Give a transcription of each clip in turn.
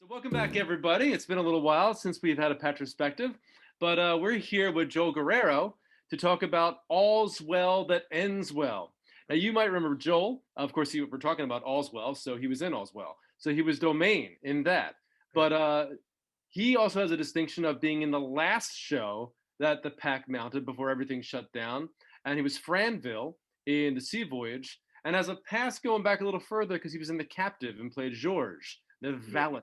So welcome back, everybody. It's been a little while since we've had a PACtrospective, but we're here with Joel Guerrero to talk about All's Well That Ends Well. Now, you might remember Joel. Of course, we're talking about All's Well, so he was in All's Well. So he was Domain in that. But he also has a distinction of being in the last show that the PAC mounted before everything shut down. And he was Franville in the Sea Voyage. And has a past going back a little further because he was in The Captive and played Georges, the valet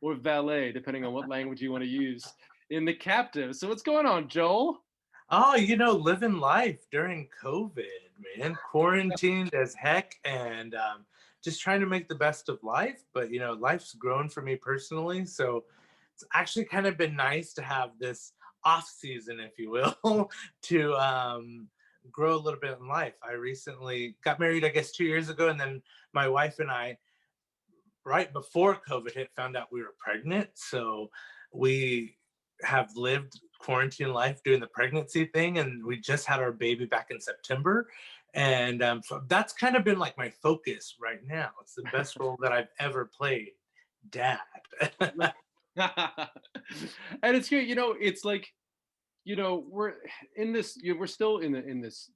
or valet, depending on what language you want to use, in The Captive. So what's going on, Joel? Oh, living life during COVID, man. Quarantined as heck and just trying to make the best of life. But, life's grown for me personally. So it's actually kind of been nice to have this off season, if you will, to grow a little bit in life. I recently got married, I guess, 2 years ago. And then my wife and I, right before COVID hit, found out we were pregnant. So we have lived quarantine life doing the pregnancy thing, and we just had our baby back in September. And so that's kind of been like my focus right now. It's the best role that I've ever played, dad. And it's good, it's like, we're in this, we're still in this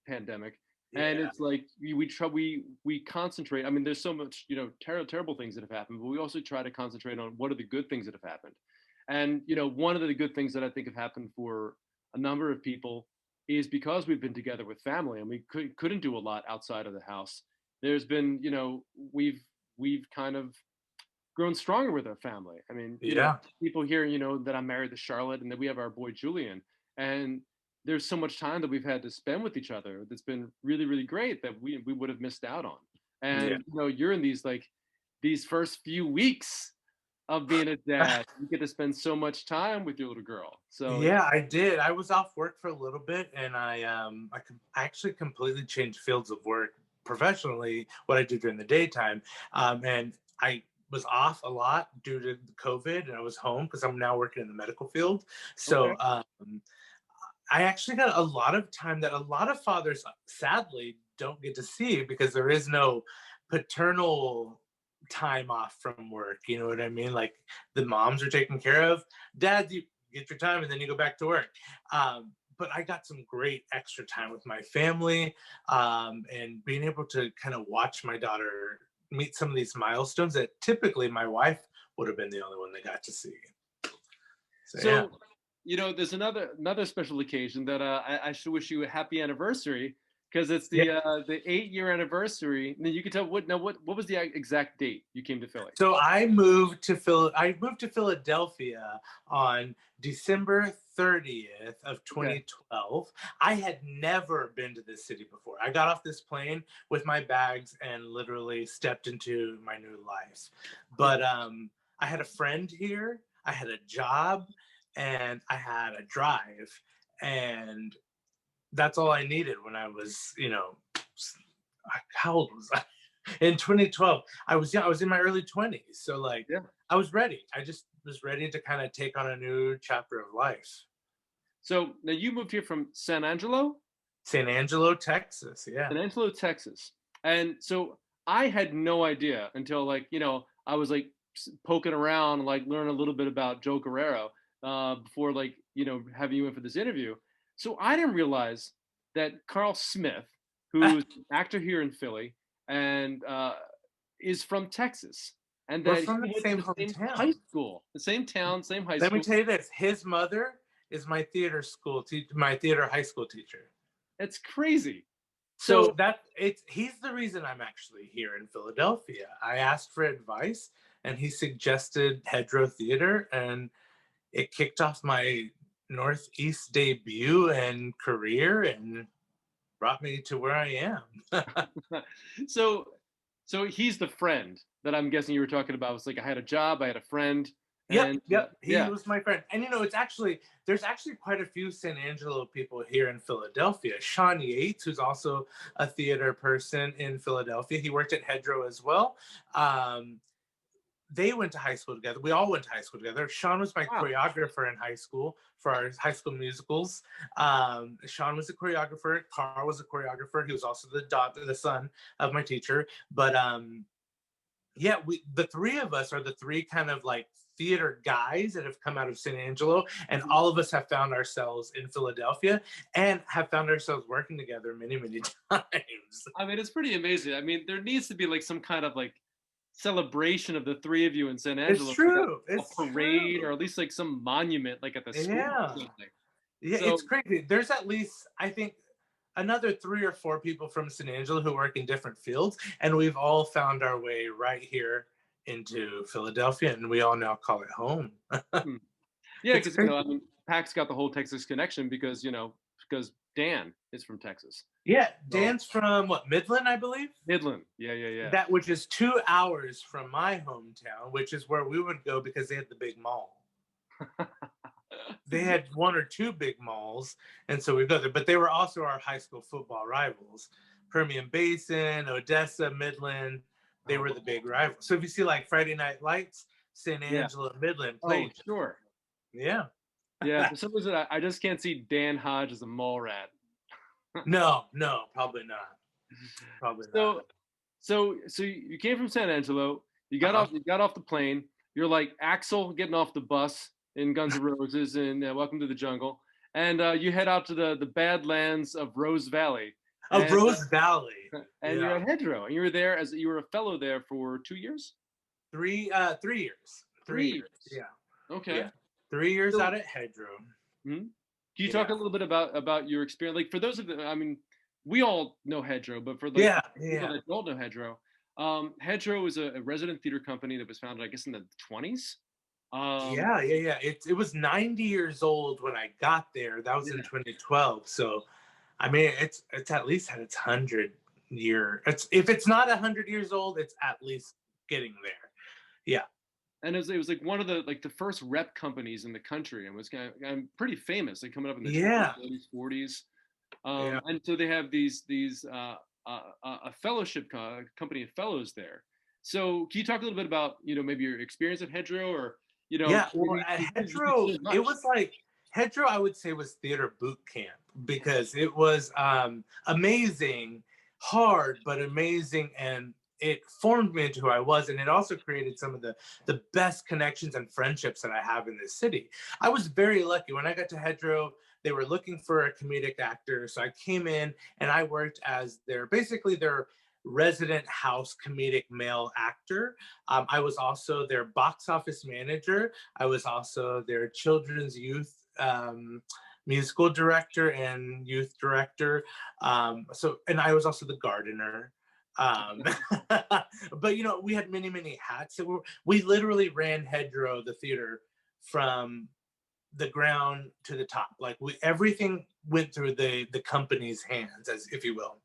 pandemic. And Yeah. it's like we concentrate. I mean, there's so much, terrible things that have happened, but we also try to concentrate on what are the good things that have happened. And one of the good things that I think have happened for a number of people is because we've been together with family and we couldn't do a lot outside of the house. There's been, we've kind of grown stronger with our family. I mean, Yeah. people here, that I'm married to Charlotte and that we have our boy Julian. And there's so much time that we've had to spend with each other that's been really, really great that we would have missed out on. Yeah. And you're in these first few weeks of being a dad. You get to spend so much time with your little girl. So Yeah, I did. I was off work for a little bit, and I actually completely changed fields of work professionally. What I do during the daytime, and I was off a lot due to COVID, and I was home because I'm now working in the medical field. okay. So I actually got a lot of time that a lot of fathers sadly don't get to see because there is no paternal time off from work. You know what I mean? Like the moms are taken care of. Dads, you get your time and then you go back to work. But I got some great extra time with my family, and being able to kind of watch my daughter meet some of these milestones that typically my wife would have been the only one that got to see. So yeah. So, there's another special occasion that I should wish you a happy anniversary because it's Yeah. the 8 year anniversary. And then you can tell what was the exact date you came to Philly? So I moved to Philadelphia on December 30th of Okay. 2012. I had never been to this city before. I got off this plane with my bags and literally stepped into my new life. But I had a friend here, I had a job, and I had a drive, and that's all I needed when I was, how old was I? In 2012. I was young. I was in my early 20s. So like Yeah. I was ready. I just was ready to kind of take on a new chapter of life. So now you moved here from San Angelo, San Angelo, Texas. Yeah. San Angelo, Texas. And so I had no idea until I was like poking around and like learn a little bit about Joe Guerrero before having you in for this interview. So I didn't realize that Carl Smith, who's an actor here in Philly and is from Texas, and We're that from he the went to same the same high hometown. school, the same town, same high Let me school. tell you this. His mother is my my theater high school teacher. It's crazy. So So he's the reason I'm actually here in Philadelphia. I asked for advice and he suggested Hedgerow Theater, and it kicked off my Northeast debut and career and brought me to where I am. so so he's the friend that I'm guessing you were talking about. It's like I had a job, I had a friend, Yep, and yep. He yeah. was my friend. And there's actually quite a few San Angelo people here in Philadelphia. Sean Yates, who's also a theater person in Philadelphia, he worked at Hedgerow as well. Um, they went to high school together. We all went to high school together. Sean was my Wow. choreographer in high school for our high school musicals. Sean was a choreographer. Carl was a choreographer. He was also the son of my teacher. But Yeah, the three of us are the three kind of like theater guys that have come out of San Angelo, and Mhm. all of us have found ourselves in Philadelphia and have found ourselves working together many, many times. I mean, it's pretty amazing. I mean, there needs to be like some kind of like celebration of the three of you in San It's Angelo, like true. a It's parade true. or at least like some monument, like at the school or Yeah. something. Yeah, So it's crazy. There's at least, I think, another 3 or 4 people from San Angelo who work in different fields, and we've all found our way right here into Philadelphia, and we all now call it home. hmm. Yeah, It's because you know, I crazy. mean, Pac's got the whole Texas connection because because Dan is from Texas. Yeah, So Dan's from what, Midland, I believe? Midland, yeah, yeah, That which is 2 hours from my hometown, which is where we would go because they had the big mall. yeah. They had 1 or 2 big malls, and so we go there. But they were also our high school football rivals. Permian Basin, Odessa, Midland, they Oh, were the big rivals. So if you see like Friday Night Lights, San yeah. Angelo and Midland Oh, played. sure. Yeah. Yeah, for some reason, I just can't see Dan Hodge as a mall rat. No, no, probably not. Probably not. So, so you came from San Angelo. Uh-huh. You got off the plane. You're like Axel getting off the bus in Guns N' Roses and Welcome to the Jungle, and you head out to the Badlands of Rose Valley, Oh, and Rose Valley. you're Yeah. at Hedgerow, and you were there as you were a fellow there for 2 years, 3 years. 3 years. 3 years. Yeah. Okay. Yeah. 3 years So, out at Hedgerow. hmm, can you talk a Yeah. little bit about your experience? Like for those of the, I mean, we all know Hedgerow, but for like Yeah. people Yeah. that don't know Hedgerow, Hedgerow is a resident theater company that was founded, I guess, in the 20s. Um, Yeah, yeah, yeah. It was 90 years old when I got there. That was in yeah, 2012. So, I mean, it's at least had its 100 year. It's if it's not 100 years old, it's at least getting there. Yeah, and it was like one of the first rep companies in the country, and was kind of pretty famous. Like coming up in the 20s, yeah, 30s, 40s, yeah, and so they have these a fellowship company of fellows there. So can you talk a little bit about maybe your experience at Hedgerow, or yeah. Well, maybe at you did Hedgerow, so it much. was like Hedgerow. I would say was theater boot camp because it was amazing, hard but amazing, and it formed me into who I was, and it also created some of the best connections and friendships that I have in this city. I was very lucky when I got to Hedgerow. They were looking for a comedic actor, so I came in and I worked as their resident house comedic male actor. I was also their box office manager. I was also their children's youth musical director and youth director. And I was also the gardener. Um, but we had many, many hats. So we literally ran Hedgerow, the theater, from the ground to the top. Like everything went through the company's hands, as if you will.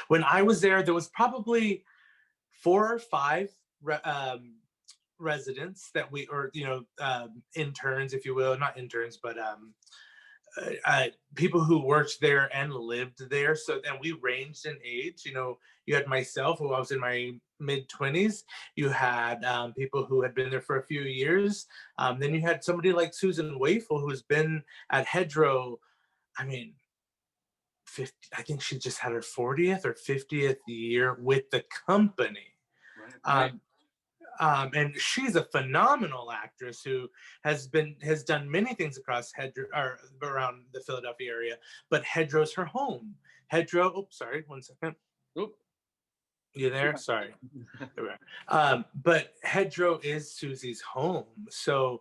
When I was there was probably 4 or 5 residents that we, or interns, if you will, not interns, but people who worked there and lived there. So then we ranged in age. You had myself, who I was in my mid 20s. You had people who had been there for a few years. Then you had somebody like Susan Wafel, who's been at Hedgerow. I mean, 50, I think she just had her 40th or 50th year with the company. Right, right. Um, and she's a phenomenal actress who has done many things across Hedgerow or around the Philadelphia area. But Hedgerow's her home. Hedgerow. Oh, sorry, 1 second. Oop. You there? Yeah. Sorry. But Hedgerow is Susie's home. So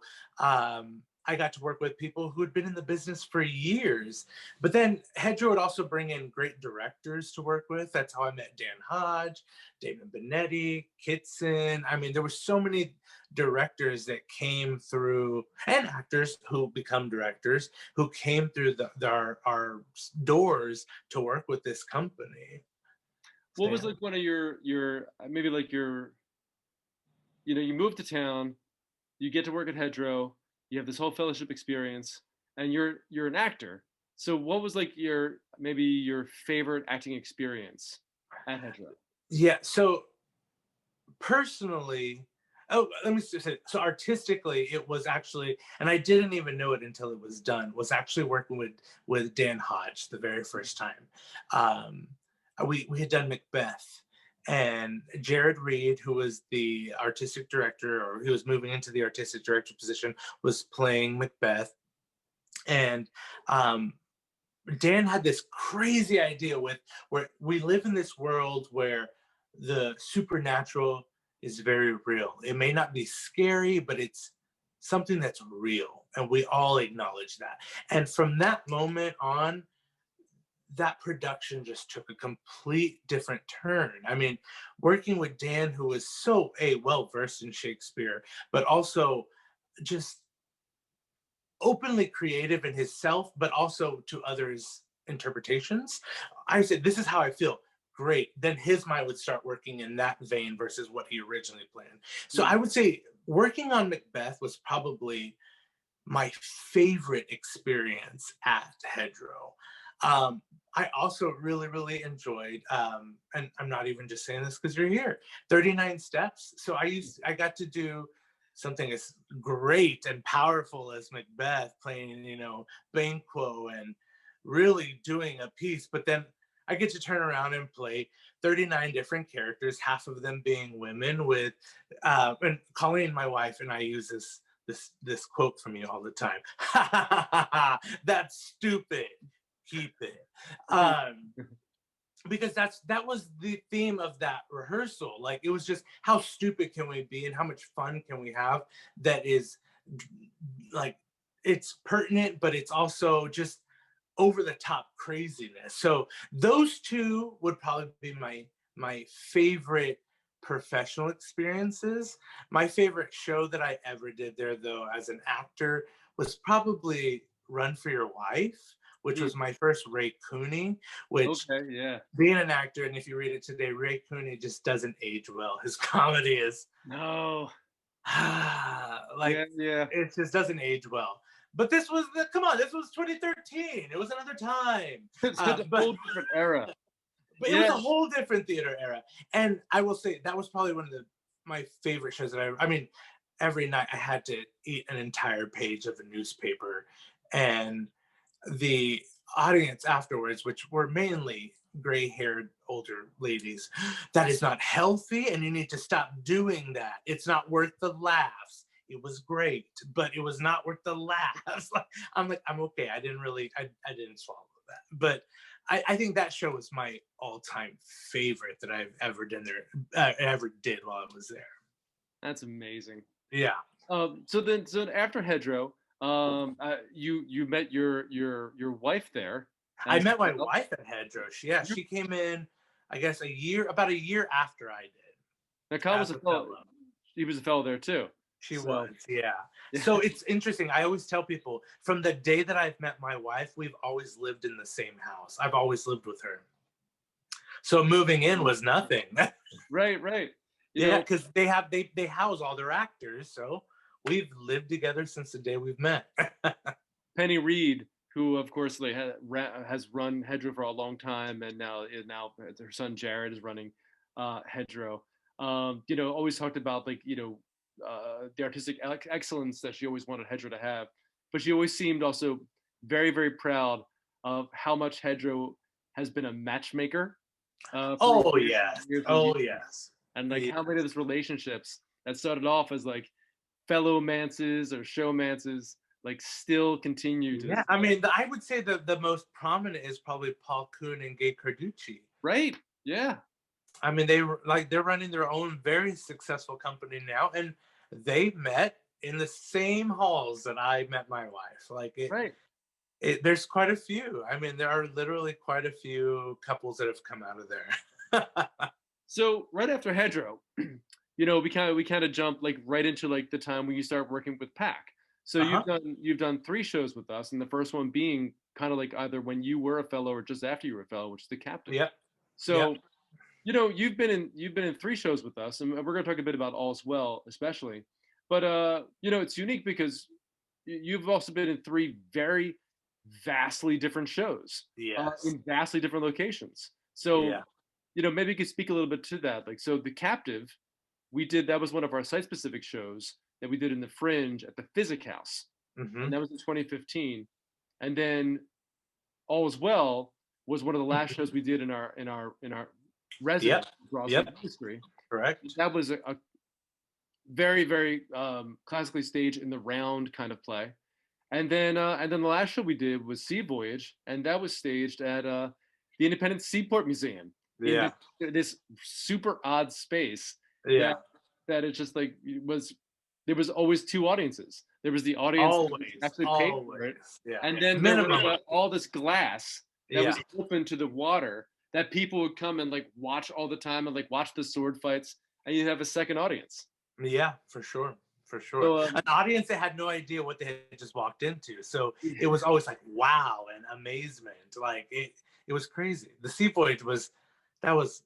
I got to work with people who had been in the business for years. But then Hedgerow would also bring in great directors to work with. That's how I met Dan Hodge, David Benetti, Kitson. I mean, there were so many directors that came through, and actors who become directors, who came through our doors to work with this company. What So, was yeah. like one of your maybe like your you move to town, you get to work at Hedgerow, you have this whole fellowship experience, and you're an actor. So what was like your maybe your favorite acting experience at Hedgerow? Yeah. So personally, oh, let me just say, so artistically, it was actually, and I didn't even know it until it was done, was actually working with Dan Hodge the very first time. Um, we had done Macbeth, and Jared Reed, who was the artistic director, or who was moving into the artistic director position, was playing Macbeth. And Dan had this crazy idea with where we live in this world where the supernatural is very real. It may not be scary, but it's something that's real, and we all acknowledge that. And from that moment on, that production just took a complete different turn. I mean, working with Dan, who was so well versed in Shakespeare, but also just openly creative in himself, but also to others' interpretations. I said, "This is how I feel." Great. Then his mind would start working in that vein versus what he originally planned. So I would say working on Macbeth was probably my favorite experience at Hedgerow. I also really, really enjoyed, and I'm not even just saying this because you're here, 39 Steps. So I got to do something as great and powerful as Macbeth, playing, Banquo, and really doing a piece. But then I get to turn around and play 39 different characters, half of them being women. With and Colleen, my wife, and I use this quote from you all the time. That's stupid. Keep it. Because that was the theme of that rehearsal. Like, it was just, how stupid can we be and how much fun can we have that is like, it's pertinent, but it's also just over the top craziness. So those two would probably be my favorite professional experiences. My favorite show that I ever did there, though, as an actor, was probably Run for Your Wife, which was my first Ray Cooney, which, Okay, yeah. being an actor, and if you read it today, Ray Cooney just doesn't age well. His comedy is No. like, Yeah. it just doesn't age well. But this was come on, this was 2013. It was another time. It's a But whole different era. it was Yeah. a whole different theater era. And I will say that was probably one of my favorite shows that I mean, every night I had to eat an entire page of a newspaper, and the audience afterwards, which were mainly gray-haired older ladies, "That is not healthy, and you need to stop doing that. It's not worth the laughs. It was great, but it was not worth the laughs." I'm like, I'm okay. I didn't swallow that. But I think that show was my all-time favorite that I've ever done there, ever did while I was there. That's amazing. Yeah. So after Hedgerow, you met your wife there I as met my well. wife at Hedgerow. You're- She came in, I guess, about a year after I did, Now Kyle was as a a fellow. fellow. He was a fellow there too. She So was, yeah. yeah. So it's interesting. I always tell people, from the day that I've met my wife, we've always lived in the same house. I've always lived with her. So moving in was nothing. Right. You Yeah, know, because they house all their actors. So we've lived together since the day we've met. Penny Reed, who of course has run Hedgerow for a long time, and now her son Jared is running Hedgerow. Always talked about the artistic excellence that she always wanted Hedgerow to have, but she always seemed also very very proud of how much Hedgerow has been a matchmaker for Oh years yes. and years and Oh years, yes. and like Yeah. how many of those relationships that started off as like fellow mances or showmances like still continue to Yeah, this I day. mean, I would say the most prominent is probably Paul Kuhn and Gay Carducci. Right. Yeah. I mean, they're running their own very successful company now, and they met in the same halls that I met my wife. Like, Right. there's quite a few. I mean, there are literally quite a few couples that have come out of there. So right after Hedgerow, we kind of jump like right into like the time when you start working with Pac. So Uh-huh. you've done three shows with us, and the first one being kind of like either when you were a fellow or just after you were a fellow, which is the captain. Yep. So Yep. you've been in three shows with us, and we're going to talk a bit about All's Well, especially. But it's unique because you've also been in three very vastly different shows Yes. in vastly different locations. So Yeah. maybe you could speak a little bit to that. Like, so the Captive, that was one of our site-specific shows that we did in the Fringe at the Physic House, and Hmm. that was in 2015. And then All's Well was one of the last shows we did in our resident Yep. across the Yep. industry. Correct. That was a very, very classically staged in the round kind of play. And then the last show we did was Sea Voyage, and that was staged at the Independent Seaport Museum in Yeah. this super odd space that Yeah. that it's just like it was. There was always two audiences. There was the audience that was Always. actually paid for it, Always. Yeah. and then there was Minimum. all this glass that Yeah. was open to the water that people would come and like watch all the time and like watch the sword fights, and you have a second audience. Yeah, for sure. For sure. So An audience that had no idea what they had just walked into. So it was always like wow and amazement. Like it was crazy. The Sea Voyage was that was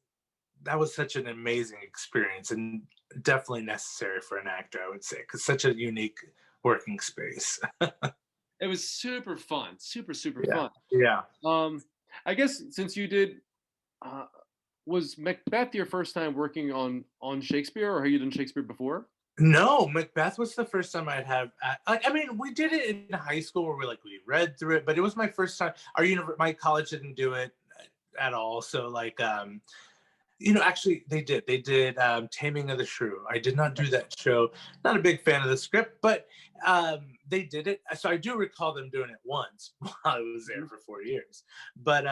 that was such an amazing experience and definitely necessary for an actor, I would say, because such a unique working space. it was super fun, super Yeah. fun. Yeah. Um, I guess since you did, uh, was Macbeth your first time working on Shakespeare, or have you done Shakespeare before? No, Macbeth was the first time I'd have like I mean we did it in high school where we read through it, but it was my first time. My college didn't do it at all. So like actually they did Taming of the Shrew. I did not do that show. Not a big fan of the script, but they did it. So I do recall them doing it once while I was there for 4 years. But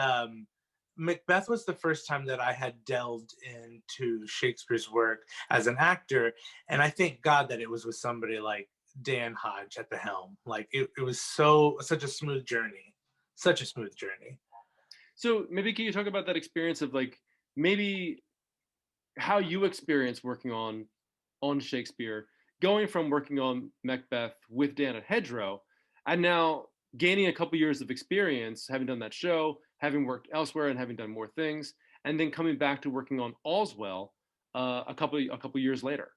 Macbeth was the first time that I had delved into Shakespeare's work as an actor, and I thank God that it was with somebody like Dan Hodge at the helm. Like it was such a smooth journey, such a smooth journey. So maybe can you talk about that experience of like maybe how you experience working on Shakespeare, going from working on Macbeth with Dan at Hedgerow, and now gaining a couple years of experience, having done that show, having worked elsewhere, and having done more things, and then coming back to working on All's Well a couple years later.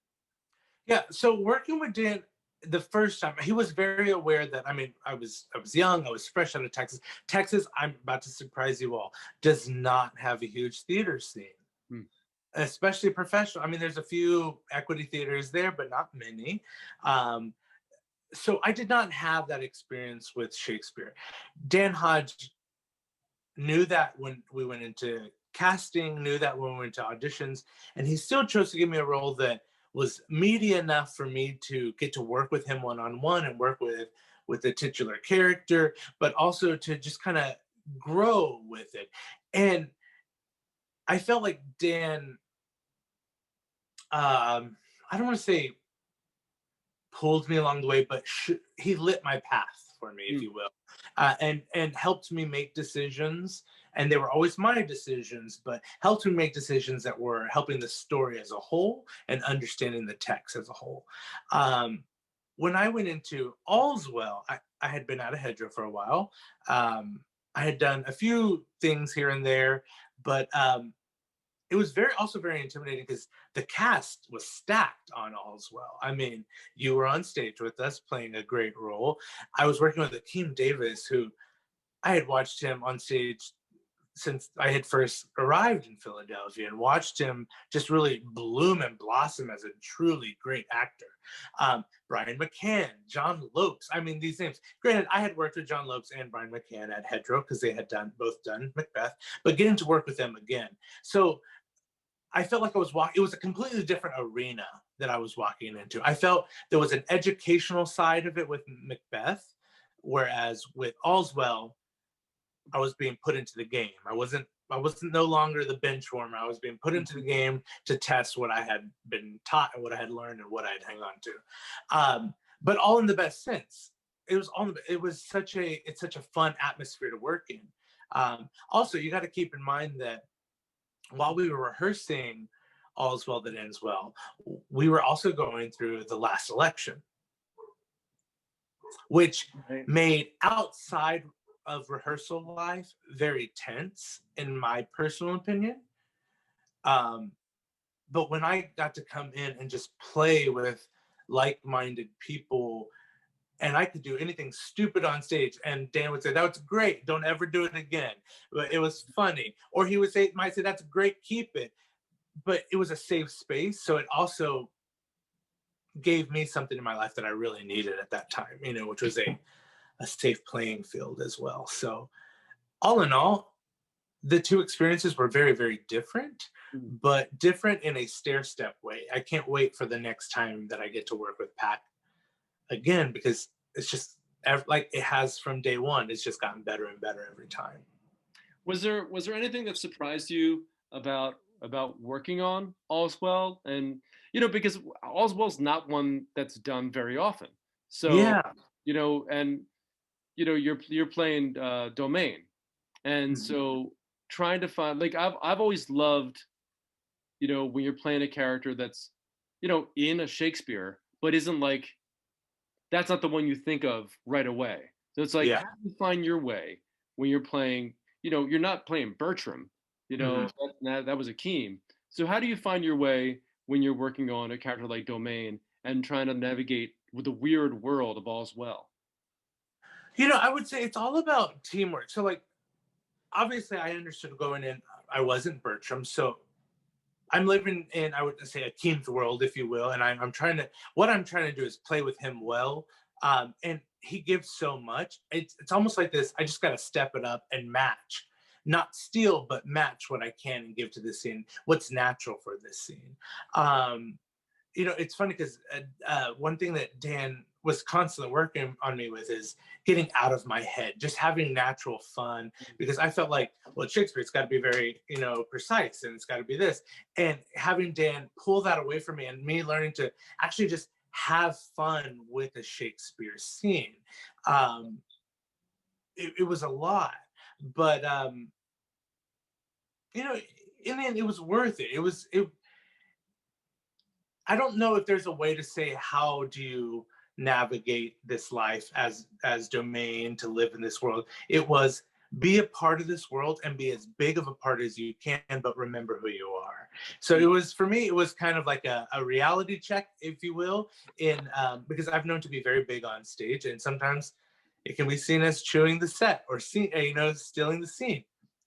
Yeah, so working with Dan the first time, he was very aware that I mean, I was young, I was fresh out of Texas. Texas, I'm about to surprise you all, does not have a huge theater scene, Hmm. especially professional. I mean, there's a few equity theaters there, but not many. Um, so I did not have that experience with Shakespeare. Dan Hodge knew that when we went into casting, knew that when we went to auditions, and he still chose to give me a role that was meaty enough for me to get to work with him one on one and work with the titular character, but also to just kind of grow with it. And I felt like Dan, I don't want to say pulled me along the way, but he lit my path for me, if Hmm. you will, and helped me make decisions. And they were always my decisions, but helped me make decisions that were helping the story as a whole and understanding the text as a whole. Um, when I went into All's Well, I had been out of Hedgerow for a while. I had done a few things here and there, but it was very intimidating because the cast was stacked on All's Well. I mean, you were on stage with us playing a great role. I was working with Akeem Davis, who I had watched him on stage since I had first arrived in Philadelphia and watched him just really bloom and blossom as a truly great actor. Brian McCann, John Lopes. I mean, these names. Granted, I had worked with John Lopes and Brian McCann at Hedgerow because they had both done Macbeth, but getting to work with them again. So I felt like I was walking, it was a completely different arena that I was walking into. I felt there was an educational side of it with Macbeth, whereas with All's Well, I was being put into the game. I wasn't no longer the bench warmer. I was being put into the game to test what I had been taught and what I had learned and what I'd hang on to. But all in the best sense. It's such a fun atmosphere to work in. Also, you got to keep in mind that while we were rehearsing All's Well That Ends Well, we were also going through the last election, which Right. made outside of rehearsal life very tense, in my personal opinion. Um, but when I got to come in and just play with like minded people, and I could do anything stupid on stage, and Dan would say, "That was great. Don't ever do it again." But it was funny. Or he might say, "That's great. Keep it." But it was a safe space. So it also gave me something in my life that I really needed at that time, which was a safe playing field as well. So all in all, the two experiences were very, very different, Mm. but different in a stair step way. I can't wait for the next time that I get to work with Pac again, because it's just like it has from day one. It's just gotten better and better every time. Was there anything that surprised you about working on All's Well? And because All's Well's not one that's done very often. So, Yeah. and you're playing Domain, and Mhm. so trying to find, like, I've always loved, when you're playing a character that's, in a Shakespeare, but isn't like, that's not the one you think of right away. So it's like, Yeah. how do you find your way when you're playing, you're not playing Bertram, Hmm. that was Akeem. So how do you find your way when you're working on a character like Domain and trying to navigate with the weird world of All's Well? I would say it's all about teamwork. So, like, obviously, I understood going in, I wasn't Bertram. So, I'm living in, I would say, a Keem's world, if you will. And what I'm trying to do is play with him well. And he gives so much. It's almost like this, I just got to step it up and match. Not steal, but match what I can and give to this scene, what's natural for this scene. Um, it's funny because one thing that Dan was constantly working on me with is getting out of my head, just having natural fun. Because I felt like, well, Shakespeare, it's got to be very, precise, and it's got to be this. And having Dan pull that away from me, and me learning to actually just have fun with a Shakespeare scene, um, it was a lot. But in the end, it was worth it. I don't know if there's a way to say how do you navigate this life as Domain to live in this world. It was be a part of this world and be as big of a part as you can, but remember who you are. So it was, for me, it was kind of like a reality check, if you will, in because I've known to be very big on stage, and sometimes it can be seen as chewing the set or stealing the scene.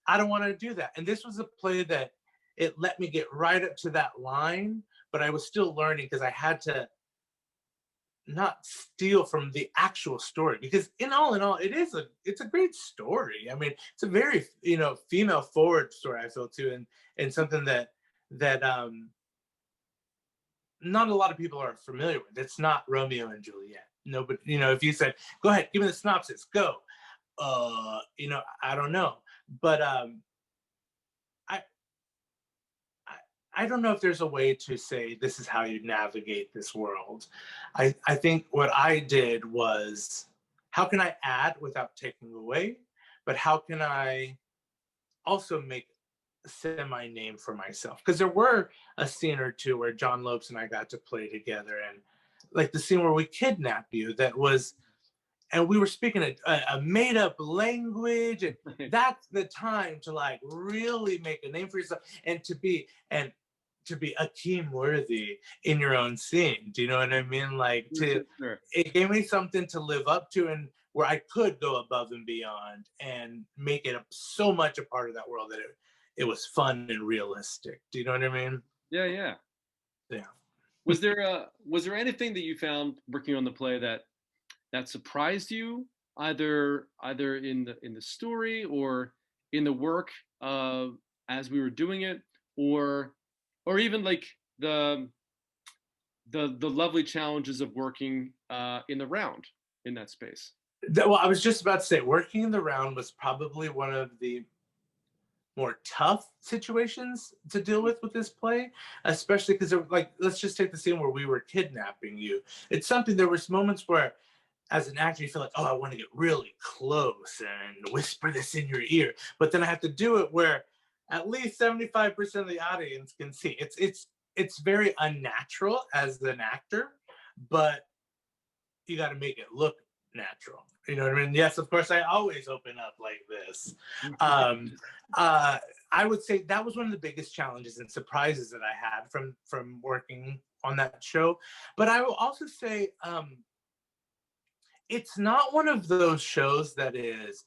I don't want to do that. And this was a play that it let me get right up to that line, but I was still learning because I had to not steal from the actual story, because in all it's a great story. I mean, it's a very female forward story, I feel, too, and something that not a lot of people are familiar with. It's not Romeo and Juliet. No, but if you said, go ahead, give me the synopsis, go, I don't know. But I I don't know if there's a way to say this is how you navigate this world. I think what I did was, how can I add without taking away? But how can I also make a semi name for myself? Because there were a scene or two where John Lopes and I got to play together, and like the scene where we kidnap you, and we were speaking a made up language, and that's the time to like really make a name for yourself, and to be Akeem worthy in your own scene. Do you know what I mean? Like, Sure, sure, sure. it gave me something to live up to, and where I could go above and beyond and make it so much a part of that world that it was fun and realistic. Do you know what I mean? Yeah, yeah. Yeah. Was there anything that you found working on the play that surprised you, either in the story or in the work, as we were doing it, or even like the the lovely challenges of working in the round in that space? Well, I was just about to say, working in the round was probably one of the more tough situations to deal with this play, especially because, like, let's just take the scene where we were kidnapping you. It's something, there was moments where as an actor you feel like, oh, I want to get really close and whisper this in your ear, but then I have to do it where at least 75% of the audience can see. It's very unnatural as an actor, but you got to make it look natural. You know what I mean? Yes, of course, I always open up like this. Um, uh, I would say that was one of the biggest challenges and surprises that I had from working on that show. But I will also say, it's not one of those shows that is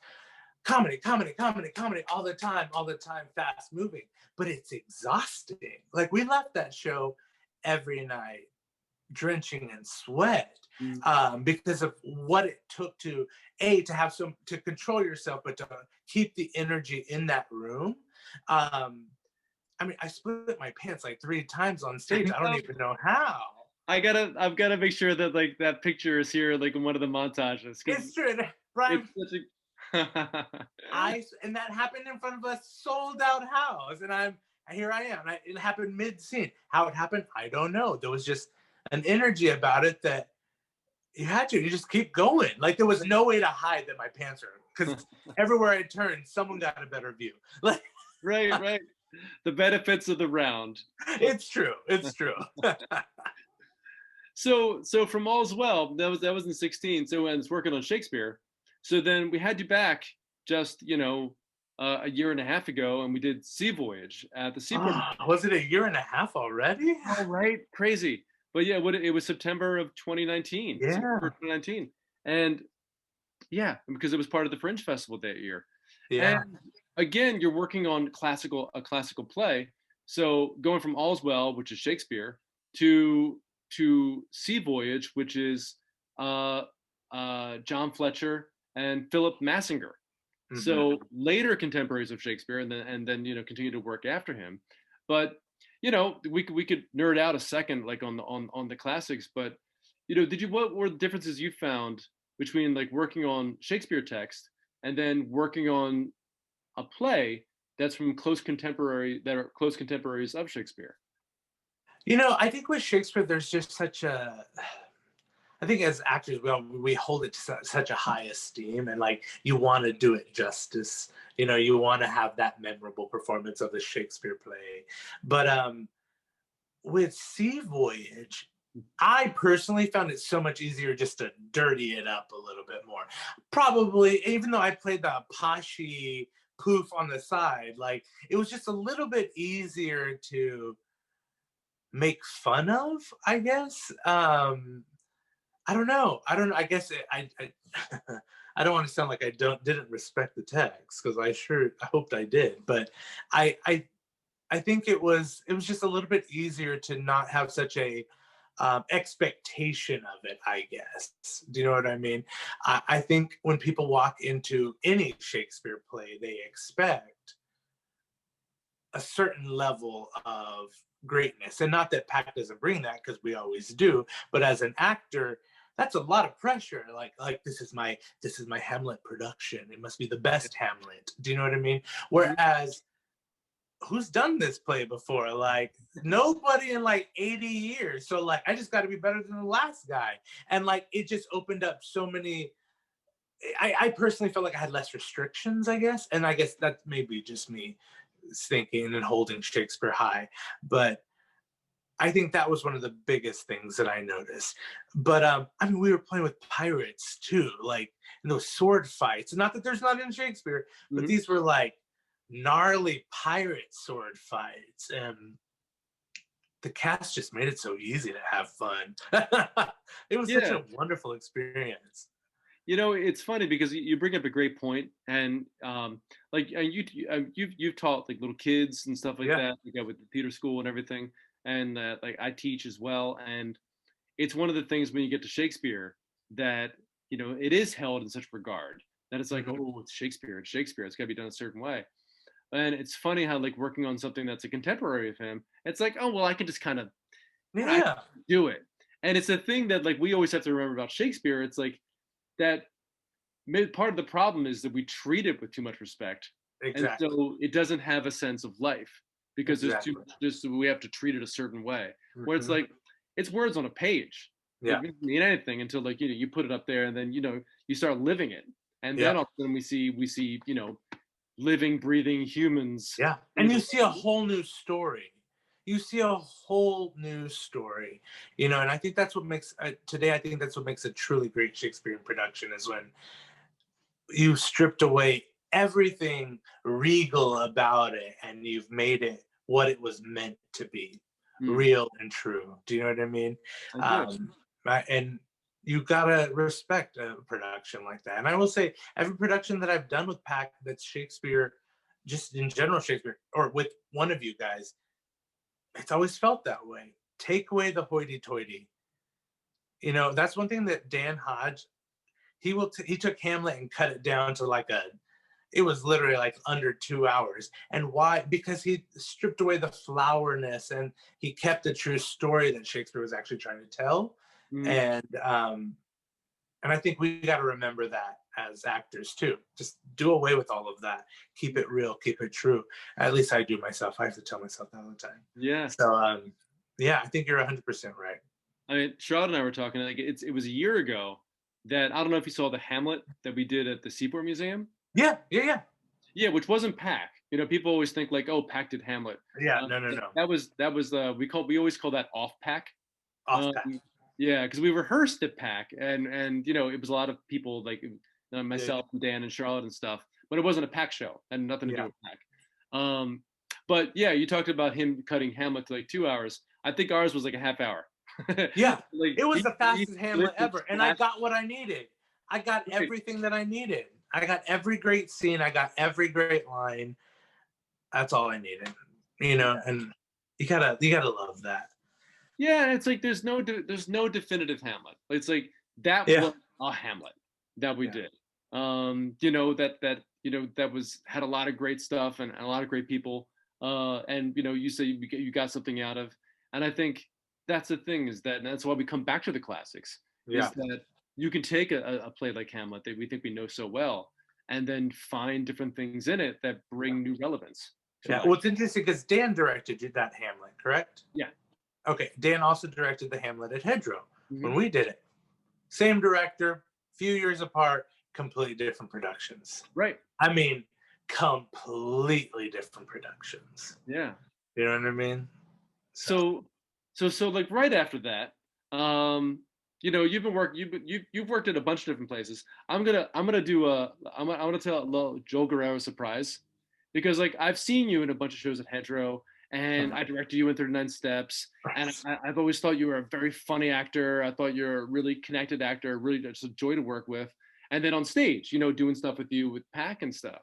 comedy, comedy, comedy, comedy all the time, fast moving. But it's exhausting. Like, we left that show every night drenching in sweat, Mm. because of what it took to have to control yourself, but to keep the energy in that room. I mean, I split my pants like 3 times on stage. I don't even know how. I've gotta make sure that like that picture is here, like in one of the montages, because It's true, Brian. it's such a. And that happened in front of a sold out house, and here I am. It happened mid scene. How it happened, I don't know. There was just an energy about it that you just keep going. Like there was no way to hide that my pants are, because everywhere I turned, someone got a better view. Like Right, right. The benefits of the round. it's true. It's true. So from All's Well, that was in 16. So when I was working on Shakespeare, so then we had you back just a year and a half ago, and we did Sea Voyage at the Seaport. Was it a year and a half already? Oh, right, crazy. But yeah, it was September of 2019, Yeah. September 2019, and yeah, because it was part of the Fringe Festival that year. Yeah. And again, you're working on a classical play. So going from All's Well, which is Shakespeare, to Sea Voyage, which is John Fletcher and Philip Massinger. Mm-hmm. So later contemporaries of Shakespeare, and then continue to work after him. But we could nerd out a second, like on the classics. But what were the differences you found between like working on Shakespeare text and then working on a play that's from that are close contemporaries of Shakespeare? I think with Shakespeare, there's just I think as actors, we hold it to such a high esteem, and like you want to do it justice. You want to have that memorable performance of the Shakespeare play. But with Sea Voyage, I personally found it so much easier just to dirty it up a little bit more. Probably, even though I played the poshy poof on the side, like it was just a little bit easier to make fun of, I guess. I don't know. I guess I I don't want to sound like I didn't respect the text, because I hoped I did, but I think it was just a little bit easier to not have such a expectation of it, I guess. Do you know what I mean? I think when people walk into any Shakespeare play, they expect a certain level of greatness, and not that PAC doesn't bring that, because we always do. But as an actor, that's a lot of pressure. Like this is my Hamlet production. It must be the best Hamlet. Do you know what I mean? Whereas, who's done this play before? Like nobody in like 80 years. So like I just got to be better than the last guy. And like it just opened up so many. I personally felt like I had less restrictions, I guess. And I guess that's maybe just me thinking and holding Shakespeare high. But I think that was one of the biggest things that I noticed. But I mean, we were playing with pirates too, like in those sword fights. Not that there's not in Shakespeare, but these were like gnarly pirate sword fights, and the cast just made it so easy to have fun. It was such a wonderful experience. It's funny because you bring up a great point, and like you've taught like little kids and stuff like that, like with the theater school and everything, and like I teach as well, and it's one of the things when you get to Shakespeare that it is held in such regard that it's like, oh, it's Shakespeare, it's got to be done a certain way. And it's funny how like working on something that's a contemporary of him, it's like, oh well, I can just kind of do it. And it's a thing that like we always have to remember about Shakespeare. It's like that part of the problem is that we treat it with too much respect, and so it doesn't have a sense of life because there's too much. Just we have to treat it a certain way. Where it's like it's words on a page. It doesn't mean anything until like you put it up there, and then you start living it, and then all of a sudden we see living, breathing humans. Yeah, and you see a whole new story. You see a whole new story, and I think that's what makes today. I think that's what makes a truly great Shakespearean production is when you stripped away everything regal about it, and you've made it what it was meant to be, real and true. Do you know what I mean? And you gotta respect a production like that. And I will say, every production that I've done with PAC that's Shakespeare, just in general Shakespeare, or with one of you guys, it's always felt that way. Take away the hoity-toity, You know, that's one thing that Dan Hodge, he took Hamlet and cut it down to like it was literally like under 2 hours. And why? Because he stripped away the flowerness and he kept the true story that Shakespeare was actually trying to tell. Mm. And I think we got to remember that as actors too. Just do away with all of that. Keep it real. Keep it true. At least I do myself. I have to tell myself that all the time. Yeah. So yeah, I think you're 100% right. I mean, Charlotte and I were talking. Like, it was a year ago that I don't know if you saw the Hamlet that we did at the Seaport Museum. Yeah, yeah, yeah. Yeah, which wasn't Pac. You know, people always think like, oh, Pac did Hamlet. Yeah, no, no, no. That was we always call that off Pac. Off Um, path. yeah, because we rehearsed at Pac, and you know it was a lot of people like Yeah, myself and Dan and Charlotte and stuff, but it wasn't a Pac show, and nothing to do yeah, with Pac. But yeah, you talked about him cutting Hamlet to like 2 hours. I think ours was like a half hour. yeah. Like It was he, the he fastest Hamlet flipped and ever, and I flashed. got what I needed. I got Right. everything that I needed. I got every great scene. I got every great line. That's all I needed, you know. And you gotta love that. Yeah, it's like there's no definitive Hamlet. It's like that Yeah, was a Hamlet that we yeah, did. You know that you know that was had a lot of great stuff and a lot of great people. And you know you say you got something out of, and I think that's the thing is that and that's why we come back to the classics is yeah, that you can take a play like Hamlet that we think we know so well, and then find different things in it that yeah. bring new relevance to Yeah. life. Well, it's interesting because Dan directed that Hamlet, correct? Yeah. Okay. Dan also directed the Hamlet at Hedgerow when Hmm. we did it. Same director, few years apart, completely different productions. Right. I mean, completely different productions. Yeah. You know what I mean? So So so like right after that, you know, you've worked at a bunch of different places. I'm gonna do a I'm gonna tell a little Joel Guerrero surprise because like I've seen you in a bunch of shows at Hedgerow and I directed you in 39 Steps and I've always thought you were a very funny actor. I thought you're a really connected actor, really just a joy to work with. And then on stage, you know, doing stuff with you with Pac and stuff.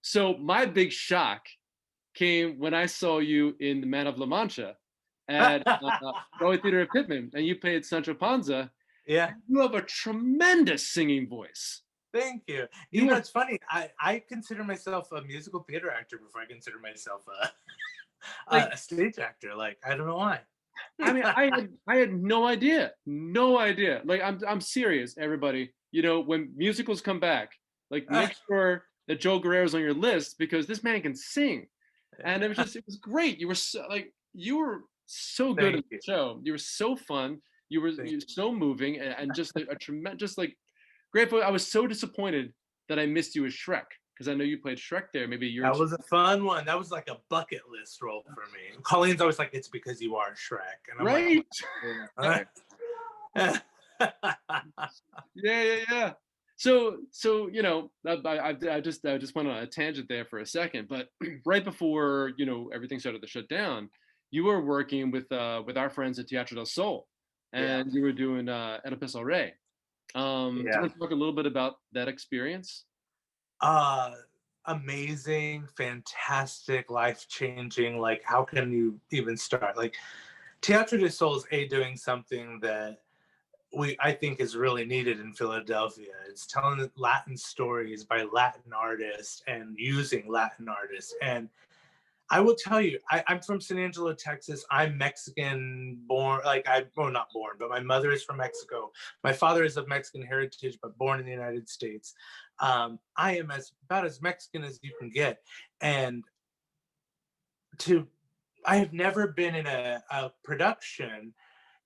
So my big shock came when I saw you in The Man of La Mancha at Broadway Theater at Pittman, and you played Sancho Panza. yeah. You have a tremendous singing voice. Thank you. You You know, are, it's funny. I consider myself a musical theater actor before I consider myself like, a stage actor. Like, I don't know why. I mean, I had no idea, no idea. Like, I'm serious, everybody. You know, when musicals come back, like, make sure that Joe Guerrero's on your list because this man can sing. And it was great. You were so good in Thank the you. show. You were so fun. Thank You were so moving and just a tremendous like grateful. I was so disappointed that I missed you as Shrek because I know you played Shrek there maybe a year or That two. was a fun one. That was like a bucket list role for me. Colleen's always like, "It's because you are Shrek," and I'm like, Right? yeah. Yeah, yeah, yeah. So you know, I just went on a tangent there for a second, but right before you know everything started to shut down, you were working with our friends at Teatro del Sol, Yeah, and you were doing Oedipus El Rey. Do you yeah. want to talk a little bit about that experience? Uh, Amazing, fantastic, life changing. Like, how can you even start? Like, Teatro de Sol is doing something that I think is really needed in Philadelphia. It's telling Latin stories by Latin artists and using Latin artists. And I will tell you, I'm from San Angelo, Texas. I'm Mexican born, like well, not born, but my mother is from Mexico. My father is of Mexican heritage, but born in the United States. I am about as Mexican as you can get. And to, I have never been in a production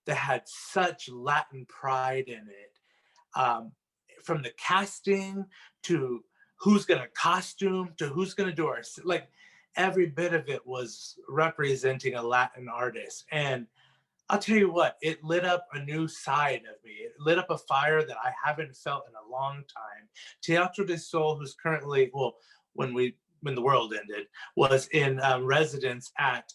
that had such Latin pride in it. Um, from the casting to who's going to costume to who's going to do our, like, every bit of it was representing a Latin artist. And I'll tell you what, it lit up a new side of me. It lit up a fire that I haven't felt in a long time. Teatro de Sol, who's currently, well, when the world ended, was in residence at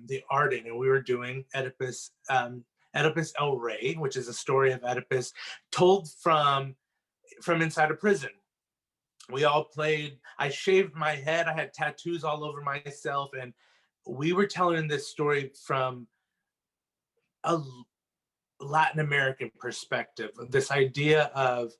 the Arden, and we were doing Oedipus El Rey, which is a story of Oedipus told from inside a prison. We all played. I shaved my head. I had tattoos all over myself, and we were telling this story from a Latin American perspective. This idea of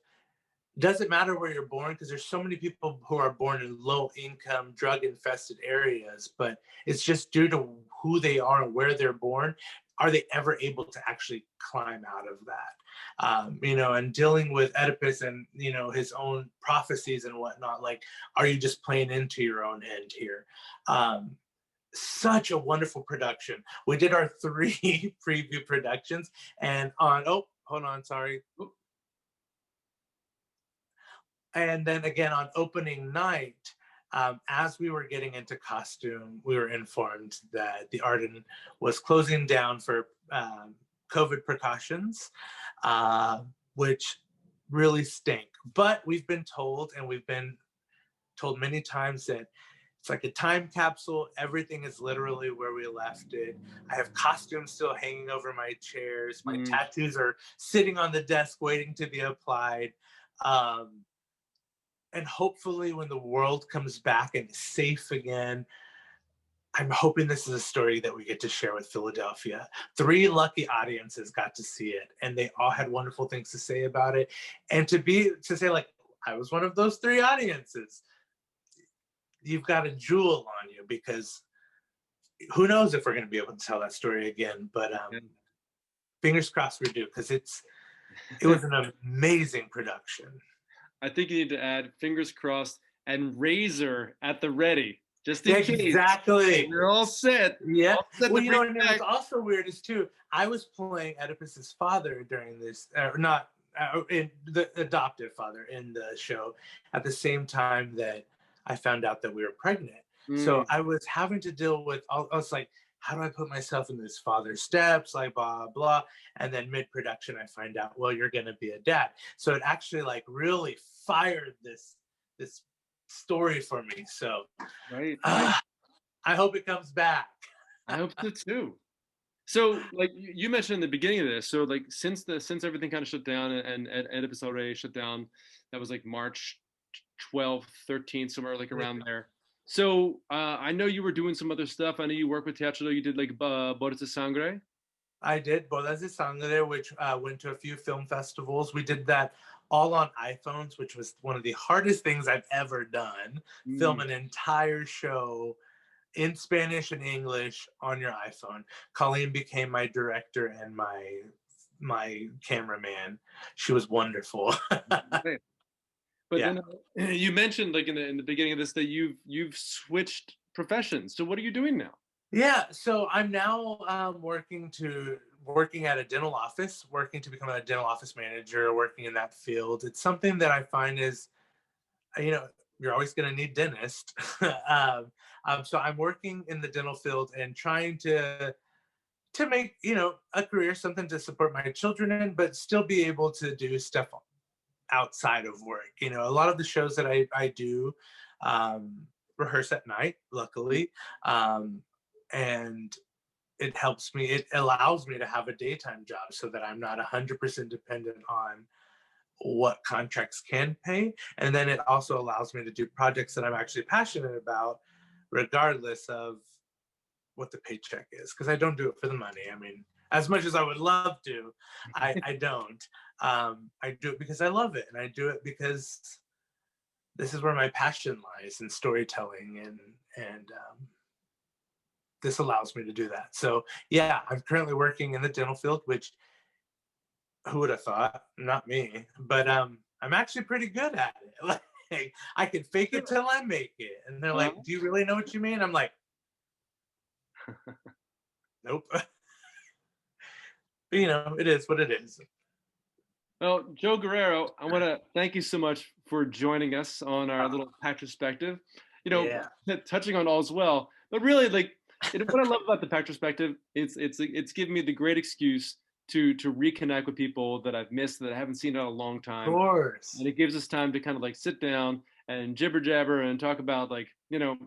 doesn't matter where you're born, because there's so many people who are born in low income, drug infested areas, but it's just due to who they are and where they're born. Are they ever able to actually climb out of that? And dealing with Oedipus and, his own prophecies and whatnot, like, are you just playing into your own end here? Such a wonderful production. We did our 3 preview productions, and hold on, sorry. And then again on opening night, as we were getting into costume, we were informed that the Arden was closing down for COVID precautions, which really stink. But we've been told, and we've been told many times, that it's like a time capsule. Everything is literally where we left it. I have costumes still hanging over my chairs. My tattoos are sitting on the desk waiting to be applied. And hopefully when the world comes back and is safe again, I'm hoping this is a story that we get to share with Philadelphia. 3 lucky audiences got to see it, and they all had wonderful things to say about it. And to say, like, I was one of those 3 audiences, you've got a jewel on you, because who knows if we're going to be able to tell that story again. But fingers crossed we do, because it was an amazing production. I think you need to add fingers crossed and razor at the ready, just in case. Exactly. You're all set. Yeah. All set Well, and what's also weird is too, I was playing Oedipus's father during this, not in the adoptive father in the show, at the same time that I found out that we were pregnant. So I was having to deal with, I was like, how do I put myself in this father's steps, like blah, blah. And then mid-production, I find out, well, you're going to be a dad. So it actually like really fired this story for me. So right. I hope it comes back. I hope so too. So like you mentioned in the beginning of this, so like since everything kind of shut down and Oedipus already shut down, that was like March 12th, 13th, somewhere like around there. So I know you were doing some other stuff. I know you work with Hedgerow. You did like Bodas de Sangre. I did Bodas de Sangre, which went to a few film festivals. We did that all on iPhones, which was one of the hardest things I've ever done. Film an entire show in Spanish and English on your iPhone. Colleen became my director and my cameraman. She was wonderful. Right. But then you mentioned like in the beginning of this that you've switched professions. So what are you doing now? Yeah, so I'm now working at a dental office, working to become a dental office manager, working in that field. It's something that I find is, you're always going to need dentists. So I'm working in the dental field and trying to make a career, something to support my children in, but still be able to do stuff outside of work. A lot of the shows that I do rehearse at night, luckily, and it allows me to have a daytime job so that I'm not 100% dependent on what contracts can pay. And then it also allows me to do projects that I'm actually passionate about, regardless of what the paycheck is, because I don't do it for the money. I mean, as much as I would love to, I don't. I do it because I love it, and I do it because this is where my passion lies in storytelling, and this allows me to do that. So yeah, I'm currently working in the dental field, which who would have thought? Not me, but I'm actually pretty good at it. Like, I can fake it till I make it, and they're like, "Do you really know what you mean?" I'm like, "Nope." But, it is what it is. Well, Joel Guerrero, I want to thank you so much for joining us on our little PACtrospective. Touching on All's Well, but really, like, what I love about the PACtrospective, it's given me the great excuse to reconnect with people that I've missed, that I haven't seen in a long time. Of course. And it gives us time to kind of like sit down and jibber jabber and talk about like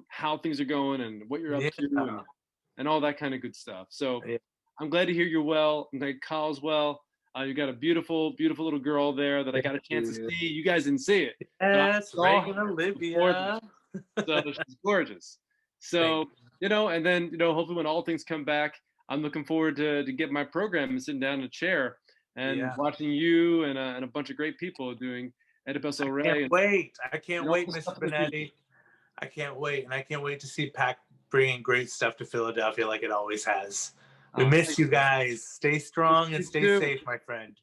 how things are going and what you're up to and all that kind of good stuff. So I'm glad to hear you're well. I'm glad Kyle's well. You got a beautiful, beautiful little girl there that I got a chance to see. You guys didn't see it. Yes, Reagan Olivia. So she's gorgeous. So, and then, hopefully when all things come back, I'm looking forward to get my program and sitting down in a chair and Yeah. watching you and a bunch of great people doing Edificio Rey Can't wait. I can't and all wait, the Mr. stuff in the future. Benetti. I can't wait. And I can't wait to see Pac bringing great stuff to Philadelphia like it always has. We miss Thanks, you man. guys. Stay strong and You stay too. safe, my friend.